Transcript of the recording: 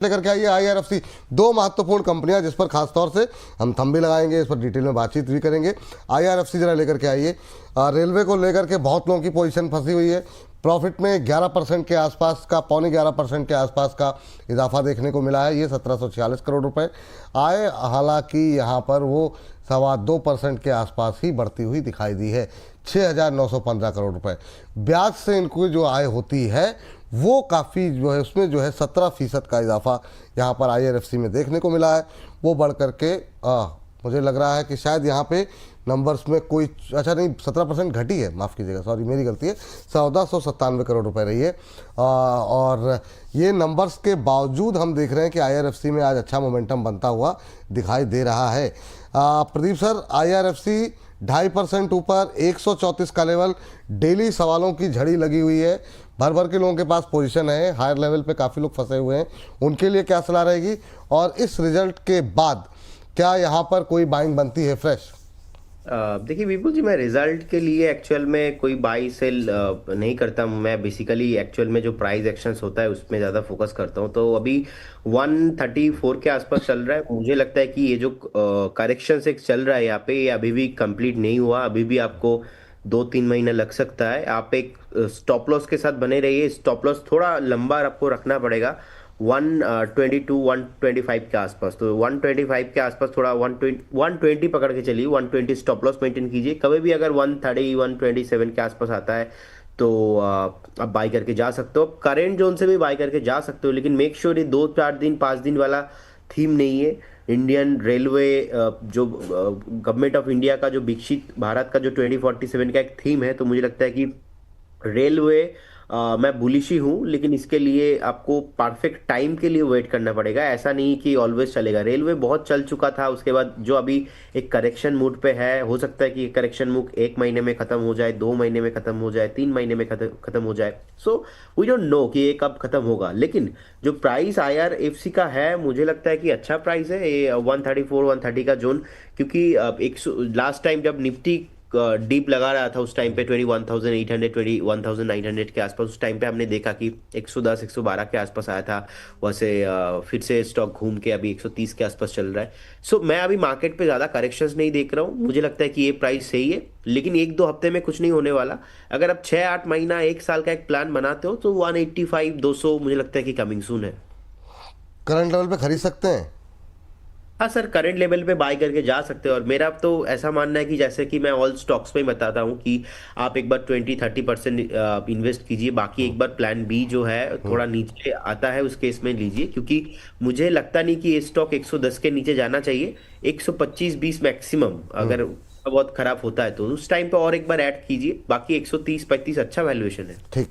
लेकर के आइए आईआरएफसी। दो महत्वपूर्ण कंपनियां जिस पर खासतौर से हम थंब भी लगाएंगे, इस पर डिटेल में बातचीत भी करेंगे। आईआरएफसी जरा लेकर के आइए। रेलवे को लेकर के बहुत लोगों की पोजीशन फंसी हुई है। प्रॉफिट में 11% के आसपास का, पौने 11% के आसपास का इजाफा देखने को मिला है। ये 1746 करोड़ रुपए आए। हालांकि यहाँ पर वो 2.25% के आसपास ही बढ़ती हुई दिखाई दी है, 6,915 करोड़ रुपए। ब्याज से इनको जो आय होती है वो काफ़ी जो है, उसमें जो है 17% का इजाफा यहाँ पर आईआरएफसी में देखने को मिला है। वो बढ़ करके मुझे लग रहा है कि शायद यहाँ पे नंबर्स में कोई, अच्छा नहीं, 17% घटी है, माफ़ कीजिएगा, सॉरी मेरी गलती है, 1497 करोड़ रुपए रही है। और ये नंबर्स के बावजूद हम देख रहे हैं कि आईआरएफसी में आज अच्छा मोमेंटम बनता हुआ दिखाई दे रहा है। प्रदीप सर, आईआरएफसी 2.5% ऊपर, 134 का लेवल, डेली सवालों की झड़ी लगी हुई है। भर भर के लोगों के पास पोजीशन है, हायर लेवल पे काफ़ी लोग फंसे हुए हैं, उनके लिए क्या सलाह रहेगी? और इस रिजल्ट के बाद क्या यहाँ पर कोई बाइंग बनती है फ्रेश? देखिए विपुल जी, मैं रिजल्ट के लिए एक्चुअल में कोई बाई सेल नहीं करता हूँ। मैं बेसिकली एक्चुअल में जो प्राइस एक्शंस होता है उसमें ज़्यादा फोकस करता हूँ। तो अभी 134 के आसपास चल रहा है। मुझे लगता है कि ये जो करेक्शन एक चल रहा है यहाँ पे, ये अभी भी कंप्लीट नहीं हुआ। अभी भी आपको 2-3 महीना लग सकता है। आप एक स्टॉप लॉस के साथ बने रहिए। स्टॉप लॉस थोड़ा लंबा आपको रखना पड़ेगा, 122 125 के आसपास। तो 125 के आसपास थोड़ा 120 पकड़ के चलिए, 120 स्टॉप लॉस मेंटेन कीजिए। कभी भी अगर 130 127 के आसपास आता है तो आप बाई करके जा सकते हो। करेंट जोन से भी बाई करके जा सकते हो, लेकिन मेक श्योर ये 2-4 दिन 5 दिन वाला थीम नहीं है। इंडियन रेलवे जो गवर्नमेंट ऑफ इंडिया का जो विकसित भारत का जो 2047 का एक थीम है, तो मुझे लगता है कि रेलवे मैं बुलिश ही हूँ, लेकिन इसके लिए आपको परफेक्ट टाइम के लिए वेट करना पड़ेगा। ऐसा नहीं कि ऑलवेज चलेगा। रेलवे बहुत चल चुका था, उसके बाद जो अभी एक करेक्शन मूड पे है, हो सकता है कि करेक्शन मूड 1 महीने में खत्म हो जाए, 2 महीने में खत्म हो जाए, 3 महीने में खत्म हो जाए। सो वी डोंट नो कि ये कब खत्म होगा। लेकिन जो प्राइस आईआरएफसी का है, मुझे लगता है कि अच्छा प्राइस है ये 134 130 का जोन। क्योंकि एक लास्ट टाइम जब निफ्टी डीप लगा रहा था, उस टाइम पे 21,800 21,900 के आसपास, उस टाइम पे हमने देखा कि 110 112 के आसपास आया था। वैसे फिर से स्टॉक घूम के अभी 130 के आसपास चल रहा है। सो मैं अभी मार्केट पे ज़्यादा करेक्शंस नहीं देख रहा हूँ। मुझे लगता है कि ये प्राइस सही है, लेकिन 1-2 हफ्ते में कुछ नहीं होने वाला। अगर आप 6-8 महीना 1 साल का एक प्लान बनाते हो तो 185 200 मुझे लगता है कि कमिंग सून है। करंट लेवल पे खरीद सकते हैं? हाँ सर, करंट लेवल पे बाय करके जा सकते हो। और मेरा तो ऐसा मानना है कि जैसे कि मैं ऑल स्टॉक्स में बताता हूँ कि आप एक बार 20-30% इन्वेस्ट कीजिए, बाकी एक बार प्लान बी जो है थोड़ा नीचे आता है उस केस में लीजिए। क्योंकि मुझे लगता नहीं कि ये स्टॉक 110 के नीचे जाना चाहिए। 125-20 मैक्सिमम, अगर बहुत खराब होता है तो उस टाइम पे और एक बार ऐड कीजिए। बाकी 130-35 अच्छा वैल्यूएशन है। ठीक।